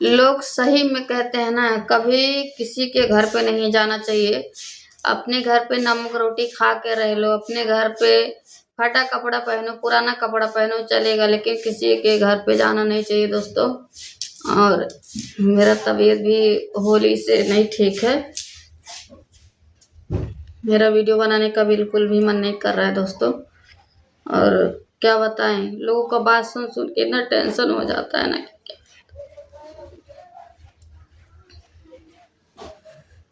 लोग सही में कहते हैं ना, कभी किसी के घर पे नहीं जाना चाहिए। अपने घर पे नमक रोटी खा के रह लो, अपने घर पे फटा कपड़ा पहनो, पुराना कपड़ा पहनो चलेगा, लेकिन किसी के घर पे जाना नहीं चाहिए दोस्तों। और मेरा तबीयत भी होली से नहीं ठीक है। मेरा वीडियो बनाने का बिल्कुल भी मन नहीं कर रहा है दोस्तों। और क्या बताएं, लोगों का बात सुन सुन के इतना टेंशन हो जाता है ना।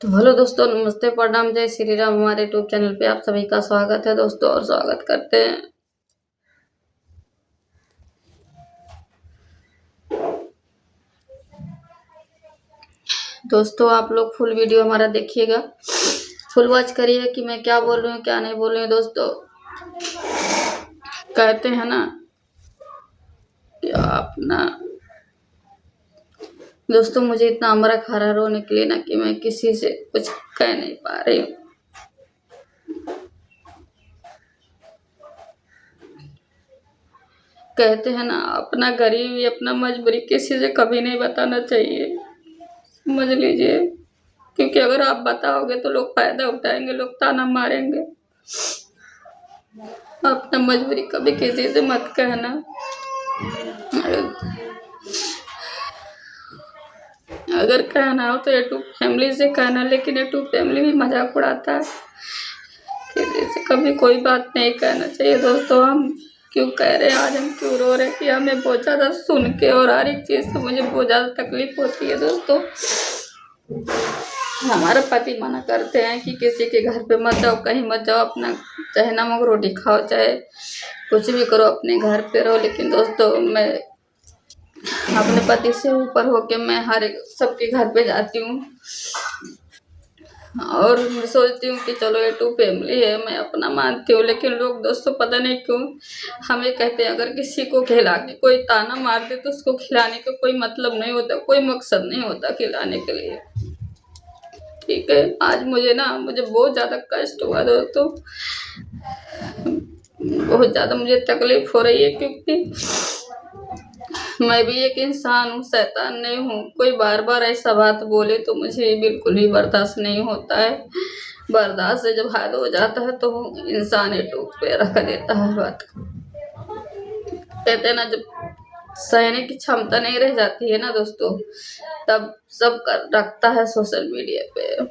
तो हेलो दोस्तों, नमस्ते, प्रणाम, जय श्री राम। हमारे यूट्यूब चैनल पे आप सभी का स्वागत है दोस्तों, और स्वागत करते हैं। दोस्तों आप लोग फुल वीडियो हमारा देखिएगा, फुल वॉच करिए कि मैं क्या बोल रही हूँ क्या नहीं बोल रही हूँ। दोस्तों कहते हैं ना कि अपना दोस्तों, मुझे इतना अमरा खारा रोने के लिए ना कि मैं किसी से कुछ कह नहीं पा रही हूँ। कहते हैं ना, अपना गरीबी अपना मजबूरी किसी से कभी नहीं बताना चाहिए, समझ लीजिए। क्योंकि अगर आप बताओगे तो लोग फायदा उठाएंगे, लोग ताना मारेंगे। अपना मजबूरी कभी किसी से मत कहना। अगर कहना हो तो यूट्यूब फैमिली से कहना, लेकिन यूट्यूब फैमिली भी मजाक उड़ाता है। किसी से कभी कोई बात नहीं कहना चाहिए दोस्तों। हम क्यों कह रहे हैं, आज हम क्यों रो रहे हैं कि हमें बहुत ज़्यादा सुन के और हर एक चीज़ से मुझे बहुत ज़्यादा तकलीफ होती है दोस्तों। हमारे पति मना करते हैं कि किसी के घर पे मत जाओ, कहीं मत जाओ, अपना चाहे नमक रोटी खाओ, चाहे कुछ भी करो, अपने घर पे रहो। लेकिन दोस्तों मैं अपने पति से ऊपर होके मैं हर एक सबके घर पे जाती हूँ और मैं सोचती हूँ कि चलो यूट्यूब फैमिली है, मैं अपना मानती हूँ। लेकिन लोग दोस्तों पता नहीं क्यों हमें कहते हैं, अगर किसी को खिला के कोई ताना मार दे तो उसको खिलाने का कोई मतलब नहीं होता, कोई मकसद नहीं होता खिलाने के लिए। ठीक है, आज मुझे बहुत ज़्यादा कष्ट हुआ दोस्तों, बहुत ज़्यादा मुझे तकलीफ हो रही है। क्योंकि मैं भी एक इंसान हूँ, शैतान नहीं हूँ। कोई बार बार ऐसा बात बोले तो मुझे बिल्कुल भी बर्दाश्त नहीं होता है। बर्दाश्त से जब हद हो जाता है तो इंसान यूट्यूब पे रख देता है बात को। कहते हैं ना, जब सहने की क्षमता नहीं रह जाती है ना दोस्तों, तब सब कर रखता है सोशल मीडिया पे।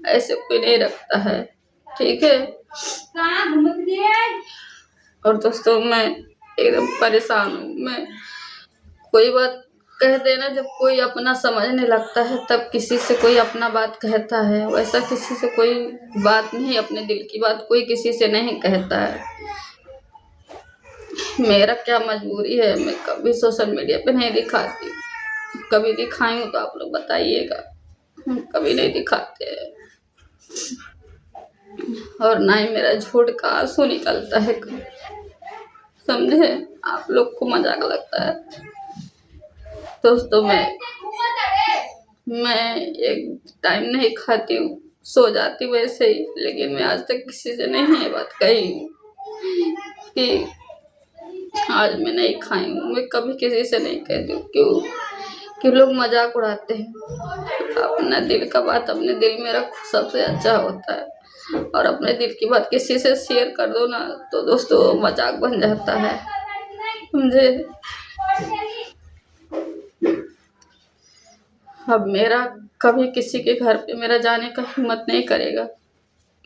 ऐसे कोई नहीं रखता है, ठीक है। और दोस्तों मैं एकदम परेशान हूँ। मैं कोई बात कह देना, जब कोई अपना समझने लगता है तब किसी से कोई अपना बात कहता है। वैसा किसी से कोई बात नहीं, अपने दिल की बात कोई किसी से नहीं कहता है। मेरा क्या मजबूरी है, मैं कभी सोशल मीडिया पे नहीं दिखाती। कभी दिखाई हूँ तो आप लोग बताइएगा, हम कभी नहीं दिखाते हैं। और ना ही मेरा झूठ का आंसू निकलता है, समझे। आप लोग को मजाक लगता है दोस्तों। मैं एक टाइम नहीं खाती हूँ, सो जाती हूँ वैसे ही। लेकिन मैं आज तक किसी से नहीं ये बात कही हूँ कि आज मैं नहीं खाई हूँ। मैं कभी किसी से नहीं कहती हूँ, क्यों कि लोग मजाक उड़ाते हैं। अपना दिल का बात अपने दिल में रखो, सबसे अच्छा होता है। और अपने दिल की बात किसी से शेयर कर दो ना तो दोस्तों मजाक बन जाता है, समझे। अब मेरा कभी किसी के घर पे मेरा जाने का हिम्मत नहीं करेगा।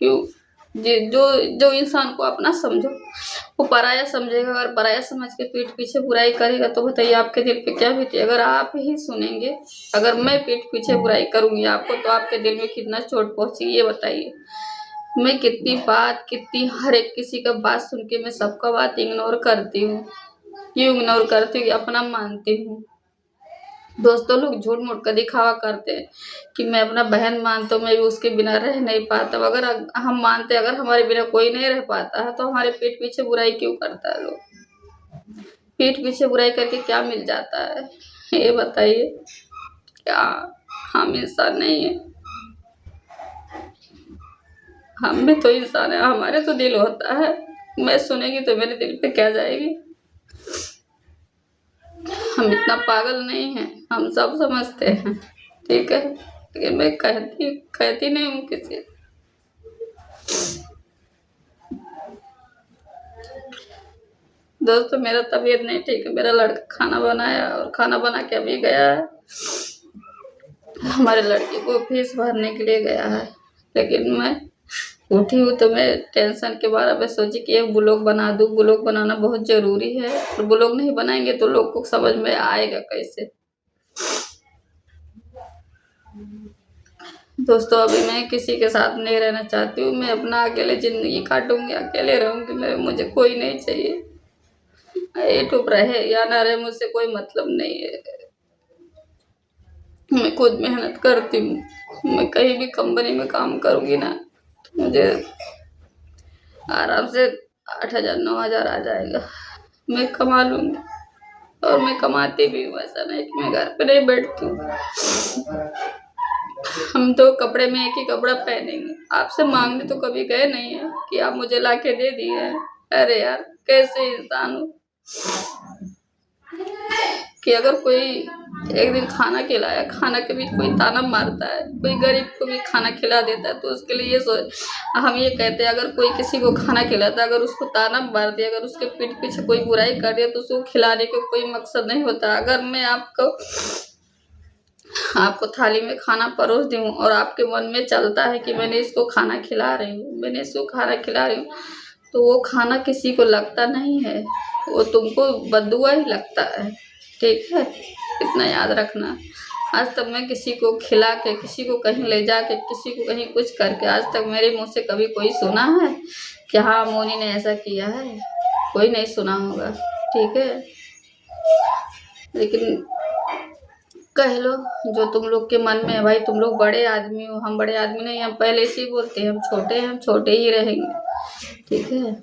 क्यों जो जो इंसान को अपना समझो वो पराया समझेगा। अगर पराया समझ के पीठ पीछे बुराई करेगा तो बताइए आपके दिल पे क्या बीते। अगर आप ही सुनेंगे, अगर मैं पीठ पीछे बुराई करूंगी आपको तो आपके दिल में कितना चोट पहुंचेगी ये बताइए। मैं कितनी बात, कितनी हर एक किसी का बात सुन के मैं सबका बात इग्नोर करती हूँ। क्यों इग्नोर करती हूँ, अपना मानती हूँ। दोस्तों लोग झूठ मूठ का दिखावा करते हैं कि मैं अपना बहन मानता हूँ, मैं भी उसके बिना रह नहीं पाता। अगर हम मानते अगर हमारे बिना कोई नहीं रह पाता है तो हमारे पीठ पीछे बुराई क्यों करता है लोग। पीठ पीछे बुराई करके क्या मिल जाता है ये बताइए। क्या हम इंसान नहीं है? हम भी तो इंसान है, हमारे तो दिल होता है। मैं सुनेगी तो मेरे दिल पे क्या जाएगी। हम इतना पागल नहीं हैं, हम सब समझते हैं, ठीक है। लेकिन मैं कहती नहीं हूँ किसी। दोस्तों मेरा तबीयत नहीं ठीक है, मेरा लड़का खाना बनाया और खाना बना के अभी गया है, हमारे लड़के को फीस भरने के लिए गया है। लेकिन मैं उठी हूँ तो मैं टेंशन के बारे में सोची कि एक ब्लॉग बना दूँ। ब्लॉग बनाना बहुत ज़रूरी है, और ब्लॉग नहीं बनाएंगे तो लोग को समझ में आएगा कैसे। दोस्तों अभी मैं किसी के साथ नहीं रहना चाहती हूँ, मैं अपना अकेले ज़िंदगी काटूंगी, अकेले रहूंगी, मुझे कोई नहीं चाहिए। यूट्यूब रहे या ना रहे मुझसे कोई मतलब नहीं है। मैं खुद मेहनत करती हूँ, मैं कहीं भी कंपनी में काम करूँगी ना, मुझे आराम से 8,000 9,000 आ जाएगा, मैं कमा लूँगी। और मैं कमाती भी हूँ, ऐसा नहीं कि मैं घर पे नहीं बैठती हूँ। हम तो कपड़े में एक ही कपड़ा पहनेंगे, आपसे मांगने तो कभी गए नहीं है कि आप मुझे ला के दे दिए हैं। अरे यार कैसे इंसान हो कि अगर कोई एक दिन खाना खिलाया, खाना के बीच कोई ताना मारता है, कोई गरीब को भी खाना खिला देता है, तो उसके लिए हम ये कहते हैं अगर कोई किसी को खाना खिलाता है, अगर उसको ताना मार दिया, अगर उसके पीठ पीछे कोई बुराई कर दिया, तो उसको खिलाने का कोई मकसद नहीं होता। अगर मैं आपको थाली में खाना परोस दूँ और आपके मन में चलता है कि मैंने इसको खाना खिला रही हूँ, मैंने इसको खाना खिला रही हूँ, तो वो खाना किसी को लगता नहीं है, वो तुमको बददुआ ही लगता है, ठीक है। इतना याद रखना। आज तक मैं किसी को खिला के, किसी को कहीं ले जाके, किसी को कहीं कुछ करके, आज तक मेरे मुँह से कभी कोई सुना है कि हाँ मोनी ने ऐसा किया है? कोई नहीं सुना होगा, ठीक है। लेकिन कह लो जो तुम लोग के मन में है, भाई तुम लोग बड़े आदमी हो, हम बड़े आदमी नहीं, हम पहले से ही बोलते हैं हम छोटे हैं, हम छोटे ही रहेंगे, ठीक है।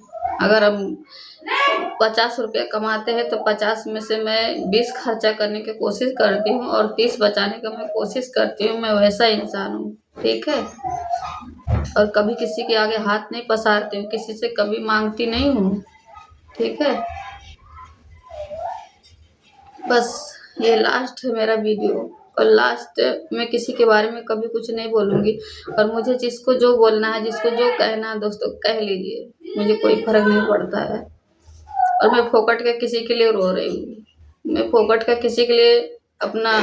अगर हम 50 रुपया कमाते हैं तो 50 में से मैं 20 खर्चा करने की कोशिश करती हूँ और 30 बचाने का मैं कोशिश करती हूँ। मैं वैसा इंसान हूँ, ठीक है। और कभी किसी के आगे हाथ नहीं पसारती हूँ, किसी से कभी मांगती नहीं हूँ, ठीक है। बस ये लास्ट है मेरा वीडियो, और लास्ट मैं किसी के बारे में कभी कुछ नहीं बोलूँगी। और मुझे जिसको जो बोलना है, जिसको जो कहना है दोस्तों कह लीजिए, मुझे कोई फर्क नहीं पड़ता है। और मैं फोकट का किसी के लिए रो रही हूँ, मैं फोकट का किसी के लिए अपना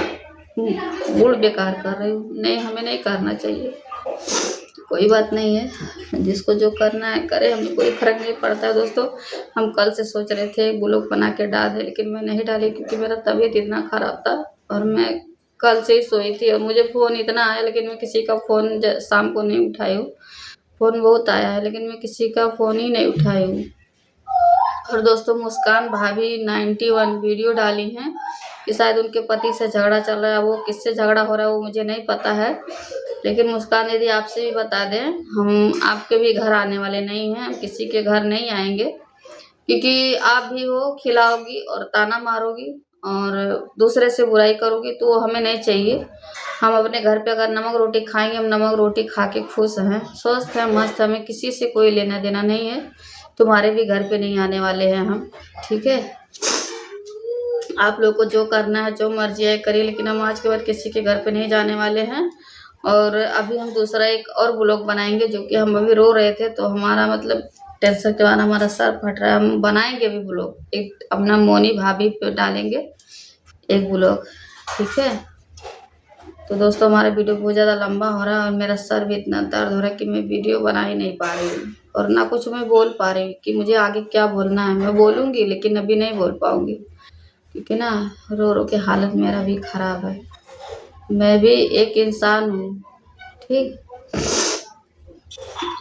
मूड बेकार कर रही हूँ। नहीं, हमें नहीं करना चाहिए, कोई बात नहीं है, जिसको जो करना है करे, हमें कोई फर्क नहीं पड़ता है। दोस्तों हम कल से सोच रहे थे ब्लॉग बना के डाल दे, लेकिन मैं नहीं डाली क्योंकि मेरा तबीयत इतना ख़राब था और मैं कल से ही सोई थी। और मुझे फ़ोन इतना आया, लेकिन मैं किसी का फ़ोन शाम को नहीं उठाई हूँ। फ़ोन बहुत आया है लेकिन मैं किसी का फ़ोन ही नहीं उठाई हूँ। और दोस्तों मुस्कान भाभी 91 वीडियो डाली हैं कि शायद उनके पति से झगड़ा चल रहा है। वो किससे झगड़ा हो रहा है वो मुझे नहीं पता है, लेकिन मुस्कान दीदी आपसे भी बता दें, हम आपके भी घर आने वाले नहीं हैं, हम किसी के घर नहीं आएंगे, क्योंकि आप भी हो खिलाओगी और ताना मारोगी और दूसरे से बुराई करोगी, तो वो हमें नहीं चाहिए। हम अपने घर पे अगर नमक रोटी खाएंगे, हम नमक रोटी खा के खुश हैं, स्वस्थ हैं, मस्त, हमें किसी से कोई लेना देना नहीं है। तुम्हारे भी घर पे नहीं आने वाले हैं हम, ठीक है। आप लोग को जो करना है, जो मर्जी है करिए, लेकिन हम आज के बाद किसी के घर पे नहीं जाने वाले हैं। और अभी हम दूसरा एक और ब्लॉग बनाएंगे, जो कि हम अभी रो रहे थे तो हमारा मतलब टेंशन के बाद हमारा सर फट रहा है। हम बनाएंगे भी ब्लॉग, एक अपना मोनी भाभी पे डालेंगे एक ब्लॉग, ठीक है। तो दोस्तों हमारा वीडियो बहुत ज़्यादा लंबा हो रहा है और मेरा सर भी इतना दर्द हो रहा है कि मैं वीडियो बना ही नहीं पा रही हूँ और ना कुछ मैं बोल पा रही हूँ कि मुझे आगे क्या बोलना है। मैं बोलूँगी लेकिन अभी नहीं बोल पाऊँगी, क्योंकि ना रो रो के हालत मेरा भी ख़राब है। मैं भी एक इंसान हूँ, ठीक।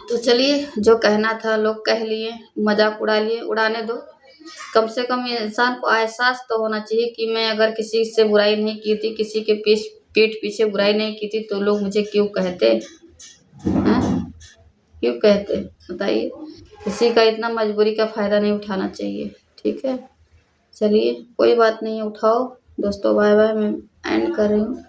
तो चलिए, जो कहना था लोग कह लिए, मजाक उड़ा लिए, उड़ाने दो। कम से कम इंसान को एहसास तो होना चाहिए कि मैं अगर किसी से बुराई नहीं की थी, किसी के पीठ पीछे बुराई नहीं की थी, तो लोग मुझे क्यों कहते हैं? क्यों कहते बताइए। किसी का इतना मजबूरी का फ़ायदा नहीं उठाना चाहिए, ठीक है। चलिए कोई बात नहीं, उठाओ दोस्तों, बाय बाय, मैं एंड कर रही हूँ।